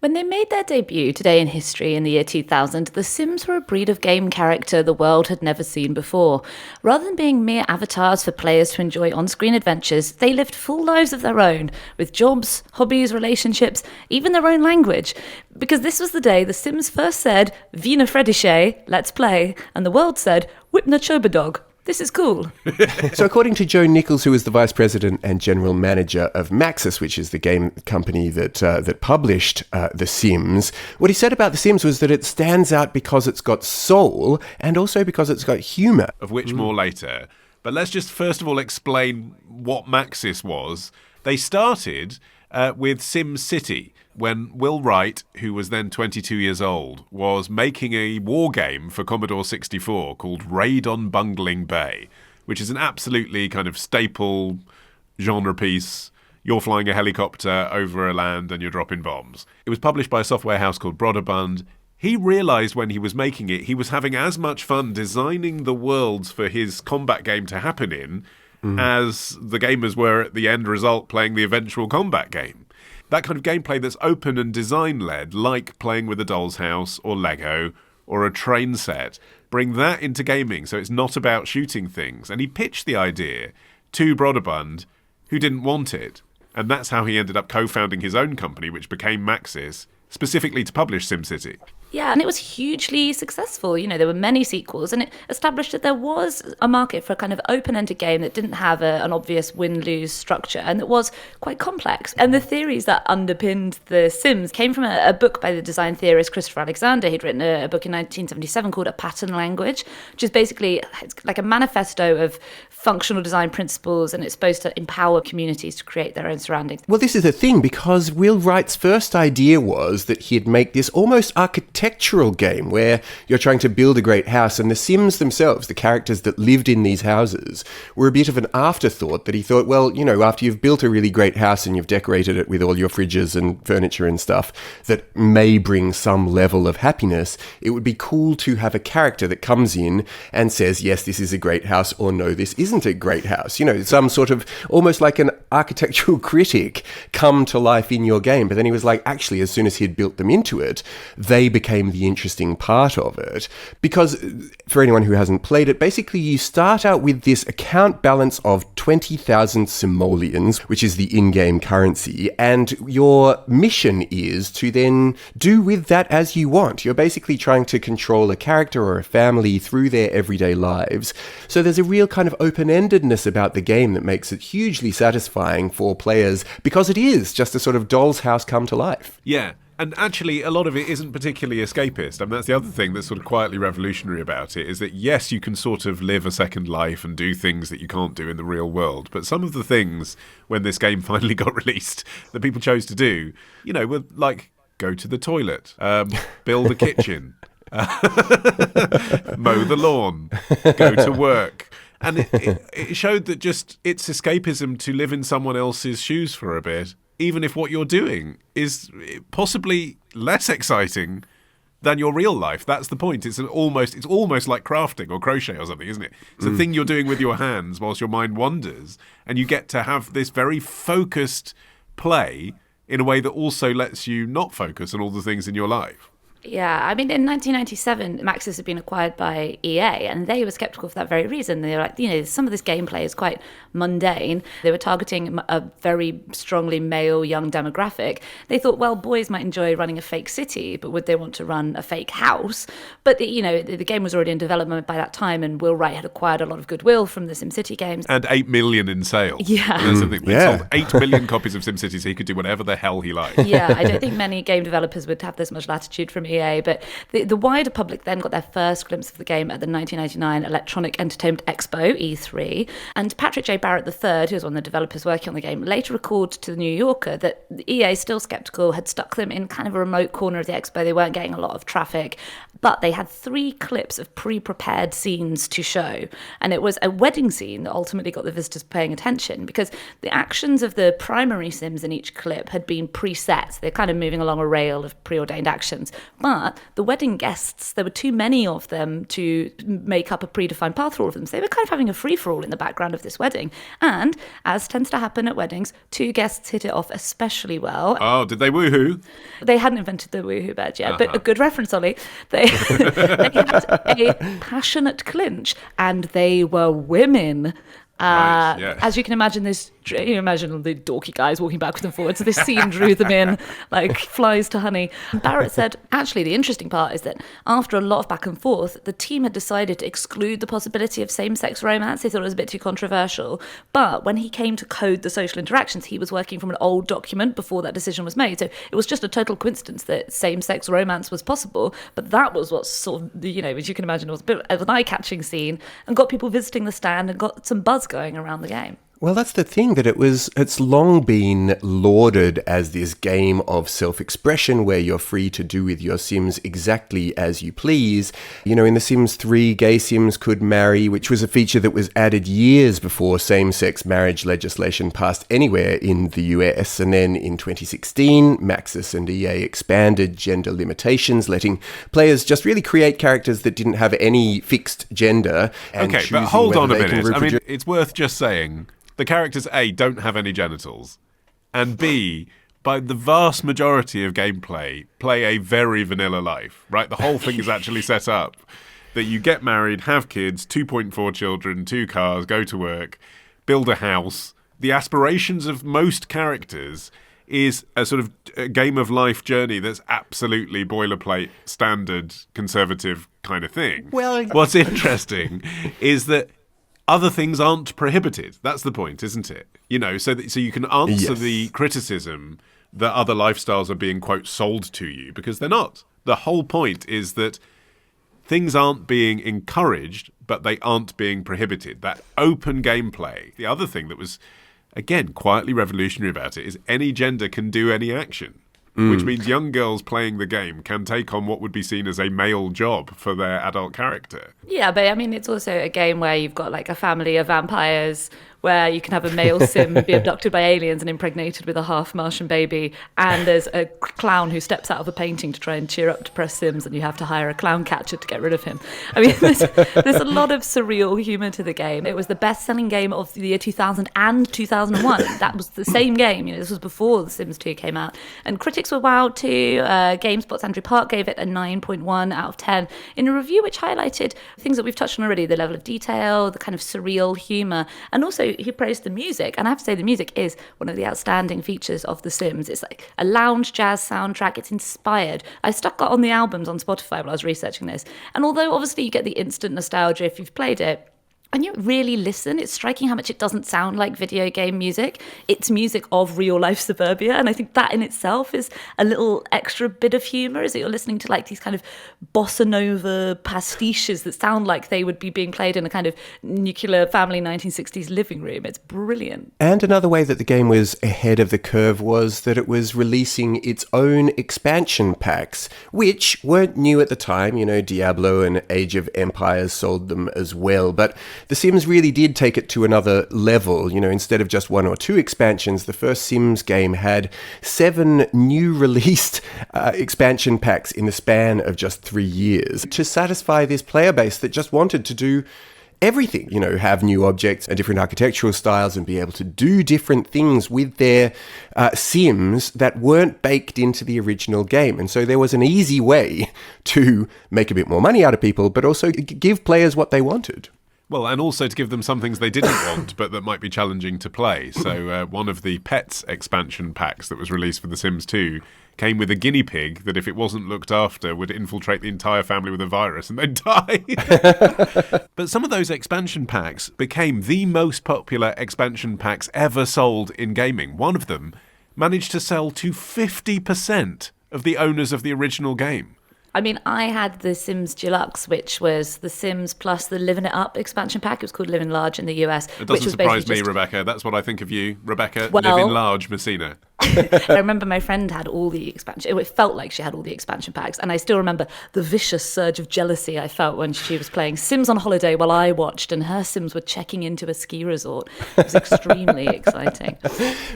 When they made their debut today in history in the year 2000, The Sims were a breed of game character the world had never seen before. Rather than being mere avatars for players to enjoy on-screen adventures, they lived full lives of their own, with jobs, hobbies, relationships, even their own language. Because this was the day The Sims first said, "Vina Fredische, let's play," and the world said, "Whipna Chobadog. This is cool." So according to Joe Nichols, who is the vice president and general manager of Maxis, which is the game company that published The Sims, what he said about The Sims was that it stands out because it's got soul and also because it's got humour. Of which more later. But let's just first of all explain what Maxis was. They started with Sim City, when Will Wright, who was then 22 years old, was making a war game for Commodore 64 called Raid on Bungling Bay, which is an absolutely kind of staple genre piece. You're flying a helicopter over a land and you're dropping bombs. It was published by a software house called Broderbund. He realised when he was making it, he was having as much fun designing the worlds for his combat game to happen in as the gamers were at the end result playing the eventual combat game. That kind of gameplay that's open and design-led, like playing with a doll's house or Lego or a train set, bring that into gaming so it's not about shooting things. And he pitched the idea to Broderbund, who didn't want it. And that's how he ended up co-founding his own company, which became Maxis, specifically to publish SimCity. Yeah, and it was hugely successful. You know, there were many sequels, and it established that there was a market for a kind of open-ended game that didn't have an obvious win-lose structure, and that was quite complex. And the theories that underpinned The Sims came from a book by the design theorist Christopher Alexander. He'd written a book in 1977 called A Pattern Language, which is basically like a manifesto of functional design principles, and it's supposed to empower communities to create their own surroundings. Well, this is the thing, because Will Wright's first idea was that he'd make this almost architectural game where you're trying to build a great house, and the Sims themselves, the characters that lived in these houses, were a bit of an afterthought. That he thought, well, you know, after you've built a really great house and you've decorated it with all your fridges and furniture and stuff that may bring some level of happiness, it would be cool to have a character that comes in and says, yes, this is a great house, or no, this isn't a great house. You know, some sort of almost like an architectural critic come to life in your game. But then he was like, actually, as soon as he'd built them into it, they became the interesting part of it. Because for anyone who hasn't played it, basically you start out with this account balance of 20,000 simoleons, which is the in-game currency, and your mission is to then do with that as you want. You're basically trying to control a character or a family through their everyday lives. So there's a real kind of open-endedness about the game that makes it hugely satisfying for players, because it is just a sort of doll's house come to life. Yeah. And actually, a lot of it isn't particularly escapist. I mean, that's the other thing that's sort of quietly revolutionary about it, is that, yes, you can sort of live a second life and do things that you can't do in the real world. But some of the things, when this game finally got released, that people chose to do, you know, were like go to the toilet, build a kitchen, mow the lawn, go to work. And it showed that just it's escapism to live in someone else's shoes for a bit, even if what you're doing is possibly less exciting than your real life. That's the point. It's almost like crafting or crochet or something, isn't it? It's a thing you're doing with your hands whilst your mind wanders, and you get to have this very focused play in a way that also lets you not focus on all the things in your life. Yeah, I mean, in 1997, Maxis had been acquired by EA, and they were skeptical for that very reason. They were like, you know, some of this gameplay is quite mundane. They were targeting a very strongly male young demographic. They thought, well, boys might enjoy running a fake city, but would they want to run a fake house? But, you know, the game was already in development by that time, and Will Wright had acquired a lot of goodwill from the SimCity games. And 8 million in sales. Yeah. That's the thing. He sold 8 million copies of SimCity, so he could do whatever the hell he liked. Yeah, I don't think many game developers would have this much latitude from EA, but the wider public then got their first glimpse of the game at the 1999 Electronic Entertainment Expo, E3, and Patrick J. Barrett III, who was one of the developers working on the game, later recalled to the New Yorker that EA, still skeptical, had stuck them in kind of a remote corner of the expo. They weren't getting a lot of traffic, but they had 3 clips of pre-prepared scenes to show, and it was a wedding scene that ultimately got the visitors paying attention, because the actions of the primary Sims in each clip had been preset. They're kind of moving along a rail of preordained actions. But the wedding guests, there were too many of them to make up a predefined path for all of them. So they were kind of having a free-for-all in the background of this wedding. And, as tends to happen at weddings, two guests hit it off especially well. Oh, did they woohoo? They hadn't invented the woohoo bed yet, but a good reference, Ollie. They had a passionate clinch, and they were women. Right, yeah. As you can imagine, you imagine the dorky guys walking backwards and forwards. So this scene drew them in like flies to honey. Barrett said, actually, the interesting part is that after a lot of back and forth, the team had decided to exclude the possibility of same-sex romance. They thought it was a bit too controversial. But when he came to code the social interactions, he was working from an old document before that decision was made. So it was just a total coincidence that same-sex romance was possible. But that was what sort of, as you can imagine, was a bit of an eye-catching scene and got people visiting the stand and got some buzz going around the game. Well, that's the thing, that it's long been lauded as this game of self-expression where you're free to do with your Sims exactly as you please. In The Sims 3, gay Sims could marry, which was a feature that was added years before same-sex marriage legislation passed anywhere in the US. And then in 2016, Maxis and EA expanded gender limitations, letting players just really create characters that didn't have any fixed gender. And okay, but hold on a minute. I mean, it's worth just saying the characters, A, don't have any genitals, and B, by the vast majority of gameplay, play a very vanilla life, right? The whole thing is actually set up that you get married, have kids, 2.4 children, 2 cars, go to work, build a house. The aspirations of most characters is a sort of a game of life journey that's absolutely boilerplate, standard, conservative kind of thing. Well, what's interesting is that other things aren't prohibited. That's the point, isn't it? So you can answer the criticism that other lifestyles are being, quote, sold to you, because they're not. The whole point is that things aren't being encouraged, but they aren't being prohibited. That open gameplay. The other thing that was, again, quietly revolutionary about it is any gender can do any action. Which means young girls playing the game can take on what would be seen as a male job for their adult character. Yeah, but I mean, it's also a game where you've got like a family of vampires where you can have a male sim be abducted by aliens and impregnated with a half Martian baby, and there's a clown who steps out of a painting to try and cheer up depressed sims, and you have to hire a clown catcher to get rid of him. I mean, there's a lot of surreal humour to the game. It was the best-selling game of the year 2000 and 2001. That was the same game. This was before The Sims 2 came out. And critics were wowed too. GameSpot's Andrew Park gave it a 9.1 out of 10 in a review which highlighted things that we've touched on already, the level of detail, the kind of surreal humour, and also he praised the music. And I have to say, the music is one of the outstanding features of The Sims. It's like a lounge jazz soundtrack. It's inspired. I stuck on the albums on Spotify while I was researching this. And although obviously you get the instant nostalgia if you've played it, when you really listen, it's striking how much it doesn't sound like video game music. It's music of real life suburbia. And I think that in itself is a little extra bit of humour, is that you're listening to like these kind of bossa nova pastiches that sound like they would be being played in a kind of nuclear family 1960s living room. It's brilliant. And another way that the game was ahead of the curve was that it was releasing its own expansion packs, which weren't new at the time. Diablo and Age of Empires sold them as well. But The Sims really did take it to another level. Instead of just 1 or 2 expansions, the first Sims game had 7 new released expansion packs in the span of just 3 years to satisfy this player base that just wanted to do everything, have new objects and different architectural styles and be able to do different things with their Sims that weren't baked into the original game. And so there was an easy way to make a bit more money out of people, but also give players what they wanted. Well, and also to give them some things they didn't want, but that might be challenging to play. So one of the Pets expansion packs that was released for The Sims 2 came with a guinea pig that, if it wasn't looked after, would infiltrate the entire family with a virus and then die. But some of those expansion packs became the most popular expansion packs ever sold in gaming. One of them managed to sell to 50% of the owners of the original game. I mean, I had the Sims Deluxe, which was the Sims plus the Living It Up expansion pack. It was called Living Large in the US. It doesn't surprise me, Rebecca. That's what I think of you, Rebecca. Living Large Messina. I remember my friend had all the expansion. It felt like she had all the expansion packs, and I still remember the vicious surge of jealousy I felt when she was playing Sims on holiday while I watched, and her Sims were checking into a ski resort. It was extremely exciting.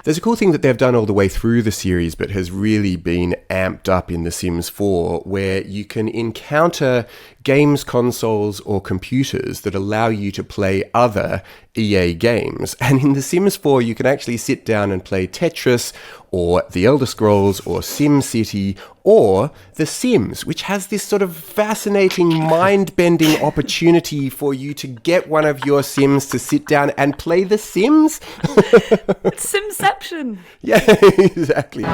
There's a cool thing that they've done all the way through the series, but has really been amped up in The Sims 4, where you can encounter games consoles or computers that allow you to play other EA games. And in The Sims 4, you can actually sit down and play Tetris or The Elder Scrolls or SimCity or The Sims, which has this sort of fascinating, mind-bending opportunity for you to get one of your Sims to sit down and play The Sims. Simception. Yeah, exactly.